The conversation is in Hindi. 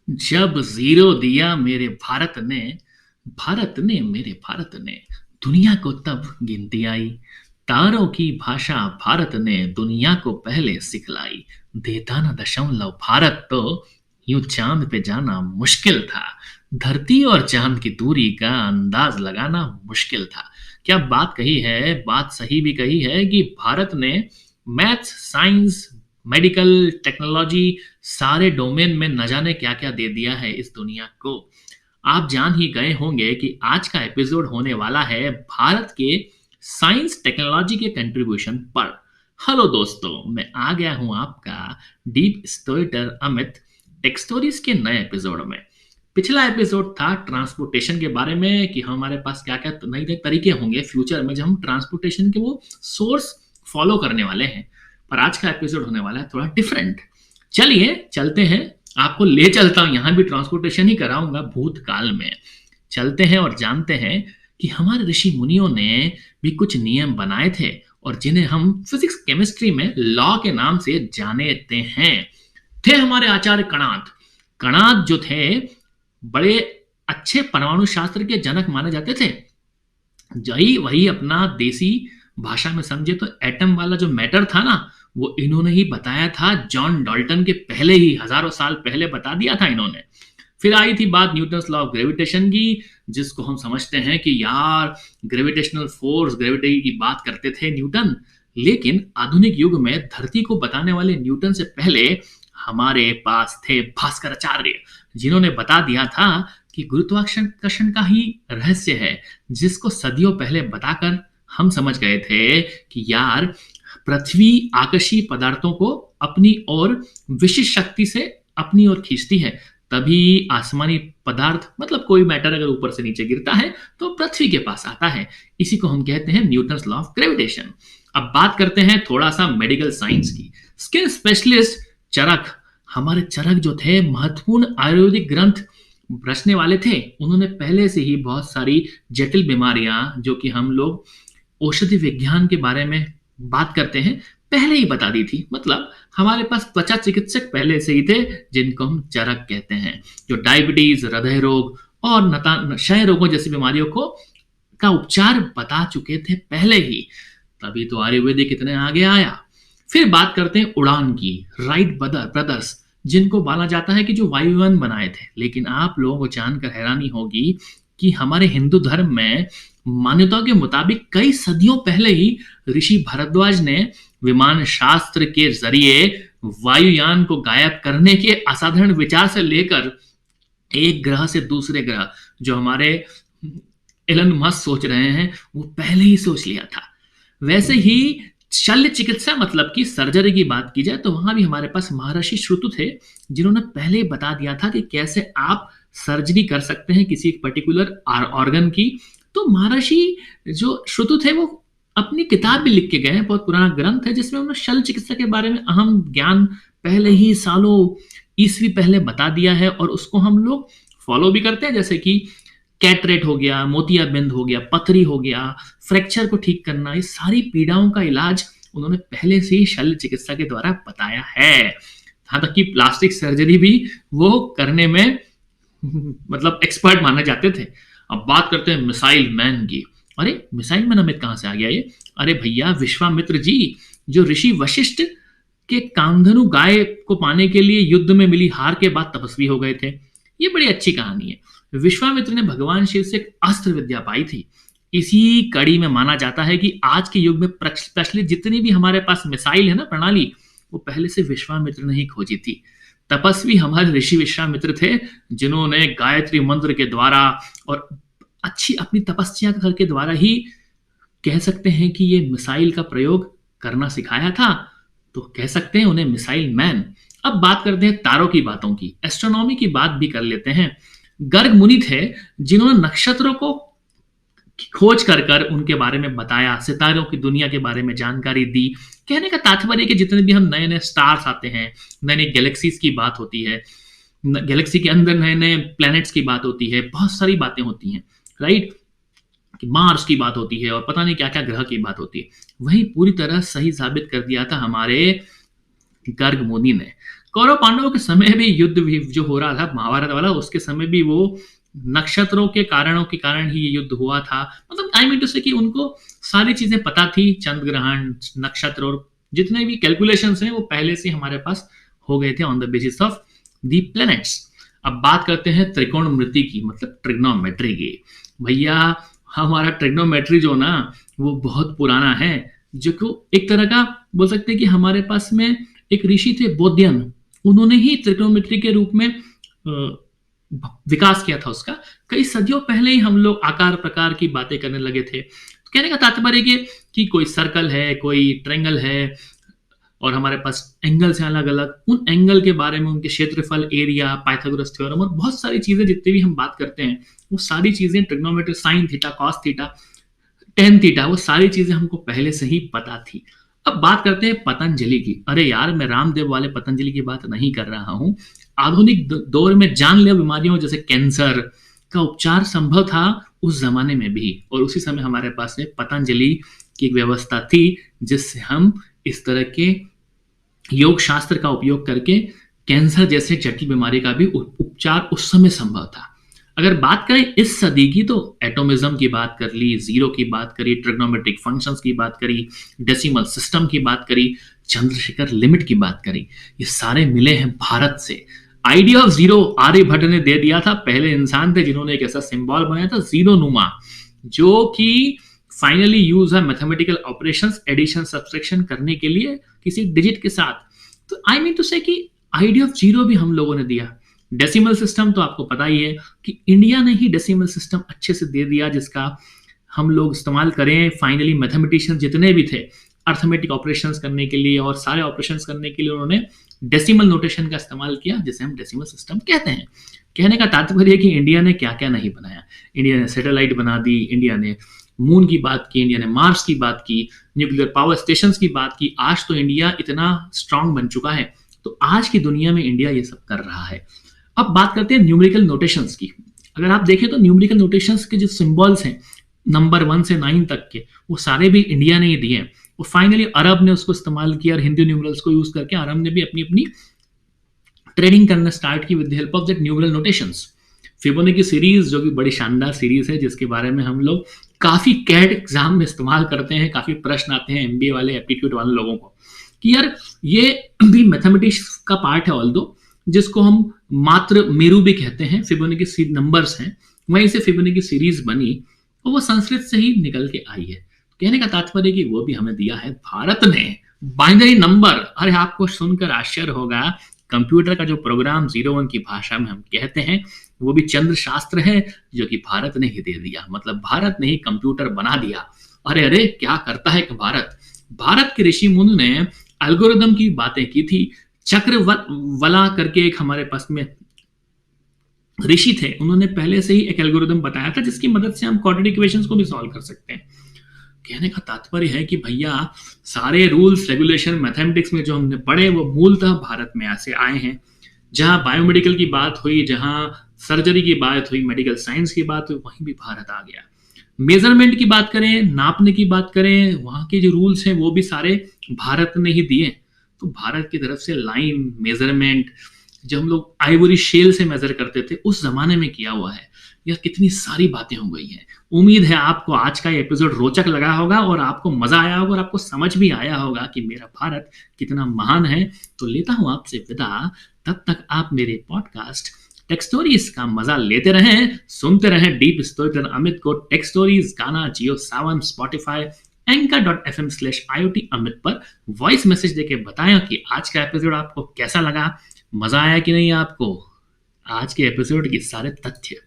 जब जीरो दिया मेरे भारत ने दुनिया को तब गिनती आई। तारों की भाषा भारत ने दुनिया को पहले सिखलाई। देता ना दशमलव भारत तो यूं चांद पे जाना मुश्किल था। धरती और चांद की दूरी का अंदाज लगाना मुश्किल था। क्या बात कही है, बात सही भी कही है कि भारत ने मैथ्स, साइंस, मेडिकल, टेक्नोलॉजी, सारे डोमेन में न जाने क्या क्या दे दिया है इस दुनिया को। आप जान ही गए होंगे कि आज का एपिसोड होने वाला है भारत के साइंस टेक्नोलॉजी के कंट्रीब्यूशन पर। हेलो दोस्तों, मैं आ गया हूं आपका डीप स्टोरीटर अमित टेक स्टोरीज के नए एपिसोड में। पिछला एपिसोड था ट्रांसपोर्टेशन के बारे में कि हमारे पास क्या क्या नए नए तरीके होंगे फ्यूचर में जब हम ट्रांसपोर्टेशन के वो सोर्स फॉलो करने वाले हैं। पर आज का एपिसोड होने वाला है थोड़ा डिफरेंट। चलिए चलते हैं, आपको ले चलता हूं, यहां भी ट्रांसपोर्टेशन ही कराऊंगा भूतकाल में। चलते हैं और जानते हैं कि हमारे ऋषि मुनियों ने भी कुछ नियम बनाए थे और जिन्हें हम फिजिक्स केमिस्ट्री में लॉ के नाम से जानते हैं। थे हमारे आचार्य कणाद। कणाद जो थे बड़े अच्छे परमाणु शास्त्र के जनक माने जाते थे। वही वही अपना देसी भाषा में समझे तो एटम वाला जो मैटर था ना, वो इन्होंने ही बताया था। जॉन डाल्टन के पहले ही हजारों साल पहले बता दिया था इन्होंने। फिर आई थी बात न्यूटन्स लॉ ऑफ ग्रेविटेशन की, जिसको हम समझते हैं कि यार ग्रेविटेशनल फोर्स, ग्रेविटी की बात करते थे न्यूटन। लेकिन आधुनिक युग में धरती को बताने वाले न्यूटन से पहले हमारे पास थे भास्कराचार्य, जिन्होंने बता दिया था कि गुरुत्वाकर्षण का ही रहस्य है, जिसको सदियों पहले बताकर हम समझ गए थे कि यार पृथ्वी आकाशीय पदार्थों को अपनी ओर विशिष्ट शक्ति से अपनी ओर खींचती है। तभी आसमानी पदार्थ मतलब कोई मैटर अगर ऊपर से नीचे गिरता है तो पृथ्वी के पास आता है। इसी को हम कहते हैं न्यूटन्स लॉ ऑफ ग्रेविटेशन। अब बात करते हैं थोड़ा सा मेडिकल साइंस की। स्किन स्पेशलिस्ट चरक, हमारे चरक जो थे महत्वपूर्ण आयुर्वेदिक ग्रंथ रचने वाले थे। उन्होंने पहले से ही बहुत सारी जटिल बीमारियां जो कि हम लोग औषधि विज्ञान के बारे में बात करते हैं पहले ही बता दी थी। मतलब हमारे पास त्वचा चिकित्सक पहले से ही थे, जिनको हम चरक कहते हैं, जो डायबिटीज, हृदय रोग और क्षय रोगों जैसी बीमारियों को का उपचार बता चुके थे पहले ही। तभी तो आयुर्वेदिक इतने आगे आया। फिर बात करते हैं उड़ान की। राइट ब्रदर्स, जिनको माना जाता है कि जो वायुयान बनाए थे। लेकिन आप लोगों को जानकर हैरानी होगी कि हमारे हिंदू धर्म में मान्यताओं के मुताबिक कई सदियों पहले ही ऋषि भारद्वाज ने विमान शास्त्र के जरिए वायुयान को गायब करने के असाधारण विचार से लेकर एक ग्रह से दूसरे ग्रह, जो हमारे एलन मस्क सोच रहे हैं, वो पहले ही सोच लिया था। वैसे ही शल्य चिकित्सा मतलब कि सर्जरी की बात की जाए तो वहां भी हमारे पास महर्षि श्रुतु थे, जिन्होंने पहले ही बता दिया था कि कैसे आप सर्जरी कर सकते हैं किसी एक पर्टिकुलर ऑर्गन की। तो महर्षि जो श्रुतु थे वो अपनी किताब भी लिख के गए हैं, बहुत पुराना ग्रंथ है जिसमें उन्होंने शल्य चिकित्सा के बारे में अहम ज्ञान पहले ही सालों ईस्वी पहले बता दिया है और उसको हम लोग फॉलो भी करते हैं। जैसे कि कैटरेट हो गया, मोतियाबिंद हो गया, पथरी हो गया, फ्रैक्चर को ठीक करना, ये सारी पीड़ाओं का इलाज उन्होंने पहले से ही शल्य चिकित्सा के द्वारा बताया है। यहाँ तक कि प्लास्टिक सर्जरी भी वो करने में मतलब एक्सपर्ट माने जाते थे। अब बात करते हैं मिसाइल मैन की। अरे मिसाइल मैन अमित कहां से आ गया ये? अरे भैया विश्वामित्र जी, जो ऋषि वशिष्ठ के कामधेनु गाय को पाने के लिए युद्ध में मिली हार के बाद तपस्वी हो गए थे। ये बड़ी अच्छी कहानी है। विश्वामित्र ने भगवान शिव से एक अस्त्र विद्या पाई थी। इसी कड़ी में माना जाता है कि आज के युग में प्रचलित जितनी भी हमारे पास मिसाइल है ना प्रणाली, वो पहले से विश्वामित्र ने ही खोजी थी। तपस्वी हमारे ऋषि विश्वामित्र थे, जिन्होंने गायत्री मंत्र के द्वारा और अच्छी अपनी तपस्या के द्वारा ही कह सकते हैं कि ये मिसाइल का प्रयोग करना सिखाया था। तो कह सकते हैं उन्हें मिसाइल मैन। अब बात करते हैं तारों की बातों की, एस्ट्रोनॉमी की बात भी कर लेते हैं। गर्ग मुनि थे, जिन्होंने नक्षत्रों को खोज कर उनके बारे में बताया, सितारों की दुनिया के बारे में जानकारी दी। कहने का तात्पर्य कि जितने भी हम नए नए स्टार्स आते हैं, नए नए गैलेक्सीज की बात होती है, गैलेक्सी के अंदर नए नए प्लैनेट्स की बात होती है, बहुत सारी बातें होती हैं, राइट, कि मार्स की बात होती है और पता नहीं क्या क्या ग्रह की बात होती है। वही पूरी तरह सही साबित कर दिया था हमारे गर्ग मुनि ने। कौरव पांडवों के समय भी युद्ध भी जो हो रहा था महाभारत वाला, उसके समय भी वो नक्षत्रों के कारणों के कारण ही ये युद्ध हुआ था। मतलब आई मीन टू से कि उनको सारी चीजें पता थी, चंद्र ग्रहण, नक्षत्र और जितने भी कैलकुलेशंस हैं वो पहले से हमारे पास हो गए थे on the basis of the planets. अब बात करते हैं त्रिकोणमिति की, मतलब ट्रिग्नोमेट्री की। भैया हमारा ट्रिग्नोमेट्री जो ना वो बहुत पुराना है, जो को एक तरह का बोल सकते हैं कि हमारे पास में एक ऋषि थे बौद्धियन, उन्होंने ही त्रिकोणमिति के रूप में विकास किया था उसका। कई सदियों पहले ही हम लोग आकार प्रकार की बातें करने लगे थे। तो कहने का तात्पर्य कि कोई सर्कल है, कोई ट्रायंगल है, और हमारे पास एंगल्स हैं अलग अलग, उन एंगल के बारे में, उनके क्षेत्रफल, एरिया, पाइथागोरस थ्योरम और बहुत सारी चीजें जितनी भी हम बात करते हैं वो सारी चीजें trigonometry, sine theta, cos theta, tan theta, वो सारी चीजें हमको पहले से ही पता थी। अब बात करते हैं पतंजलि की। अरे यार, मैं रामदेव वाले पतंजलि की बात नहीं कर रहा हूं। आधुनिक दौर में जानलेवा बीमारियों जैसे कैंसर का उपचार संभव था उस जमाने में भी, और उसी समय हमारे पास में पतंजलि की एक व्यवस्था थी जिससे हम इस तरह के योग शास्त्र का उपयोग करके कैंसर जैसे जटिल बीमारी का भी उपचार उस समय संभव था। अगर बात करें इस सदी की, तो एटोमिज्म की बात कर ली, जीरो की बात करी, ट्रिग्नोमेट्रिक फंक्शंस की बात करी, डेसिमल सिस्टम की बात करी, चंद्रशेखर लिमिट की बात करी, ये सारे मिले हैं भारत से। आइडिया ऑफ जीरो आर्यभट्ट ने दे दिया था, पहले इंसान थे जिन्होंने एक ऐसा सिंबल बनाया था जीरो नुमा, जो कि फाइनली यूज है मैथमेटिकल ऑपरेशंस, एडिशन सब्सट्रैक्शन करने के लिए किसी डिजिट के साथ। तो आई मीन टू से कि आइडिया ऑफ जीरो भी हम लोगों ने दिया। डेसिमल सिस्टम तो आपको पता ही है कि इंडिया ने ही डेसिमल सिस्टम अच्छे से दे दिया, जिसका हम लोग इस्तेमाल करें। फाइनली मैथमेटिशियन जितने भी थे अर्थमेटिक ऑपरेशंस करने के लिए और सारे ऑपरेशंस करने के लिए उन्होंने डेसिमल नोटेशन का इस्तेमाल किया, जिसे हम डेसिमल सिस्टम कहते हैं। कहने का तात्पर्य है कि इंडिया ने क्या क्या नहीं बनाया। इंडिया ने सैटेलाइट बना दी, इंडिया ने मून की बात की, इंडिया ने मार्स की बात की, न्यूक्लियर पावर स्टेशन की बात की। आज तो इंडिया इतना स्ट्रांग बन चुका है, तो आज की दुनिया में इंडिया ये सब कर रहा है। अब बात करते हैं न्यूमेरिकल नोटेशंस की। अगर आप देखें तो न्यूमेरिकल नोटेशंस के जो सिंबल्स हैं नंबर 1 से 9 तक के, वो सारे भी इंडिया ने ही दिए हैं। और फाइनली अरब ने उसको इस्तेमाल किया और हिंदी न्यूमरल्स को यूज करके अरब ने भी अपनी अपनी ट्रेडिंग करना स्टार्ट की with the help of that numerical notations. Fibonacci series, जो कि बड़ी शानदार सीरीज है, जिसके बारे में हम लोग काफी कैट एग्जाम में इस्तेमाल करते हैं, काफी प्रश्न आते हैं एमबीए वाले, एप्टीट्यूड वाले लोगों को, कि यार ये भी मैथमेटिक्स का पार्ट है, ऑल्दो जिसको हम मात्र मेरू भी कहते हैं। फिबोनाची नंबर्स हैं, वहीं से फिबोनाची सीरीज बनी और वो संस्कृत से ही निकल के आई है। कहने का तात्पर्य कि वो भी हमें दिया है भारत ने। बाइनरी नंबर, अरे आपको सुनकर आश्चर्य होगा, कंप्यूटर का जो प्रोग्राम 01 की भाषा में हम कहते हैं, वो भी चंद्र शास्त्र है, जो कि भारत ने ही दे दिया। मतलब भारत ने ही कंप्यूटर बना दिया। अरे अरे, क्या करता है भारत। भारत के ऋषि मुनि ने एल्गोरिदम की बातें की थी। चक्रवला करके एक हमारे पास में ऋषि थे, उन्होंने पहले से ही एक एल्गोरिदम बताया था जिसकी मदद से हम क्वाड्रेटिक इक्वेशंस को भी सॉल्व कर सकते हैं। कहने का तात्पर्य है कि भैया सारे रूल्स रेगुलेशन मैथमेटिक्स में जो हमने पढ़े वो मूलतः भारत में ऐसे आए हैं। जहां बायोमेडिकल की बात हुई, जहां सर्जरी की बात हुई, मेडिकल साइंस की बात हुई, वहीं भी भारत आ गया। मेजरमेंट की बात करें, नापने की बात करें, वहां के जो रूल्स हैं वो भी सारे भारत ने ही दिए। तो भारत की तरफ से लाइन मेजरमेंट, जब हम लोग आइवरी शेल से मेजर करते थे, उस जमाने में किया हुआ है। यार कितनी सारी बातें हो गई हैं। उम्मीद है आपको आज का एपिसोड रोचक लगा होगा और आपको मजा आया होगा और आपको समझ भी आया होगा कि मेरा भारत कितना महान है। तो लेता हूं आपसे विदा, तब तक आप मेरे पॉडकास्ट टेक स्टोरीज का मजा लेते रहें, सुनते रहें डीप स्टोरीटेलर अमित को। टेक स्टोरीज गाना जियो सावन, स्पॉटिफाई, anchor.fm/IoT अमित पर वॉइस मैसेज देके बताएं कि आज का एपिसोड आपको कैसा लगा, मजा आया कि नहीं आपको। आज के एपिसोड के सारे तथ्य